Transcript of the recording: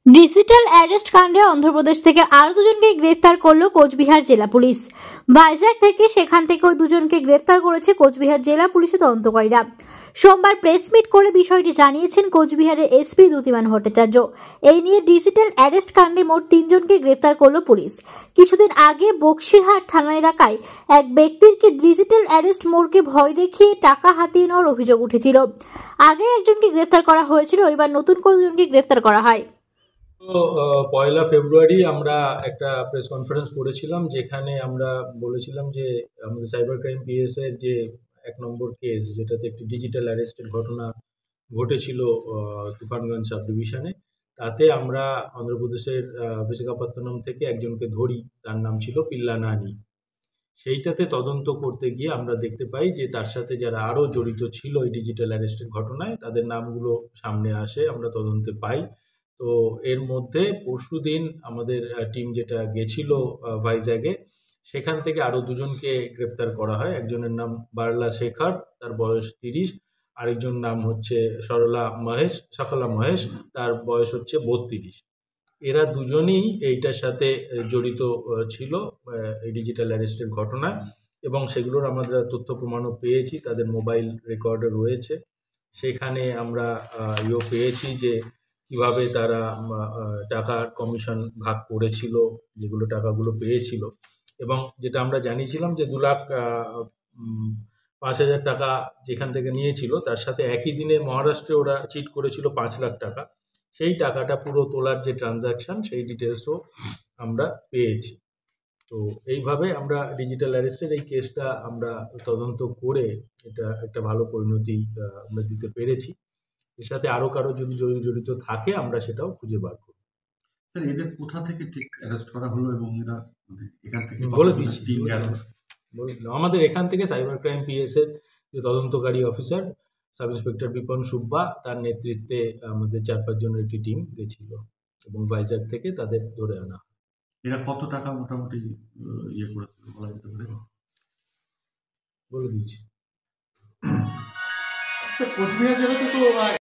Digital arrest কাণ্ডে অন্ধ্রপ্রদেশ থেকে আরো দুজনকে গ্রেফতার করলো কোচবিহার জেলা পুলিশ। ভাইজ্যাক থেকে সেখান থেকেও দুজনকে গ্রেফতার করেছে কোচবিহার জেলা পুলিশের তদন্তকারীরা। সোমবার প্রেস মিট করে বিষয়টি জানিয়েছেন কোচবিহারের এসপি দ্যুতিমান ভট্টাচার্য। এই নিয়ে ডিজিটাল অ্যারেস্ট কাণ্ডে মোট 3 জনকে গ্রেফতার করলো পুলিশ। কিছুদিন আগে বক্সিরহাট থানা এলাকায় এক ব্যক্তিকে ডিজিটাল অ্যারেস্ট মোড়কে ভয় দেখিয়ে টাকা হাতিয়ে নেওয়ার অভিযোগ উঠেছিল। আগে একজনকে গ্রেফতার করা হয়েছিল, এবার নতুন করে দুজনকে গ্রেফতার করা হয়। তো 1 ফেব্রুয়ারি আমরা একটা প্রেস কনফারেন্স করেছিলাম, যেখানে আমরা বলেছিলাম যে আমাদের সাইবার ক্রাইম পিএস এর যে 1 নম্বর কেস, যেটাতে একটি ডিজিটাল অ্যারেস্টের ঘটনা ঘটেছিল তুফানগঞ্জ সাব ডিভিশনে, তাতে আমরা অন্ধ্রপ্রদেশের বিশাখাপত্তনম থেকে একজনকে ধরি। তার নাম ছিল পিল্লা নানি। সেইটাতে তদন্ত করতে গিয়ে আমরা দেখতে পাই যে তার সাথে যারা আরও জড়িত ছিল এই ডিজিটাল অ্যারেস্টের ঘটনায়, তাদের নামগুলো সামনে আসে, আমরা তদন্তে পাই। তো এর মধ্যে পরশুদিন আমাদের টিম যেটা গেছিল ভাইজ্যাগে, সেখান থেকে আরও দুজনকে গ্রেপ্তার করা হয়। একজনের নাম বারলা শেখর, তার বয়স 30। আরেকজন নাম হচ্ছে সকলা মহেশ, তার বয়স হচ্ছে 32। এরা দুজনেই এইটার সাথে জড়িত ছিল এই ডিজিটাল অ্যারেস্টের ঘটনায়, এবং সেগুলোর আমরা তথ্য প্রমাণও পেয়েছি, তাদের মোবাইল রেকর্ডে রয়েছে। সেখানে আমরা পেয়েছি যে কিভাবে তারা টাকার কমিশন ভাগ করেছিল, যেগুলো টাকাগুলো পেয়েছিল। এবং যেটা আমরা জানিয়েছিলাম যে 2,05,000 টাকা যেখান থেকে নিয়েছিল, তার সাথে একই দিনে মহারাষ্ট্রে ওরা চিট করেছিল 5 লাখ টাকা। সেই টাকাটা পুরো তোলার যে ট্রানজাকশন, সেই ডিটেলসও আমরা পেয়েছি। তো এইভাবে আমরা ডিজিটাল অ্যারেস্টের এই কেসটা আমরা তদন্ত করে এটা একটা ভালো পরিণতি আমরা দিতে পেরেছি। এর সাথে আরও কারো যদি জড়িত থাকে, আমরা সেটাও খুঁজে বার করব। স্যার, এদের কোথা থেকে ঠিক অ্যারেস্ট করা হলো এবং এরা এখান থেকে বলে দিচ্ছি, আমাদের এখান থেকে সাইবার ক্রাইম পিএস এর যে তদন্তকারী officer sub inspector Bipon Subba, তার নেতৃত্বে আমাদের 4-5 জনের একটি টিম গেছিল এবং ভাইজ্যাক থেকে তাদের ধরে আনা। এরা কত টাকা মোটামুটি ইয়ে করেছিল বলা যেতে পারে? বলে দিচ্ছি। কোচবিহার জেলাতে তো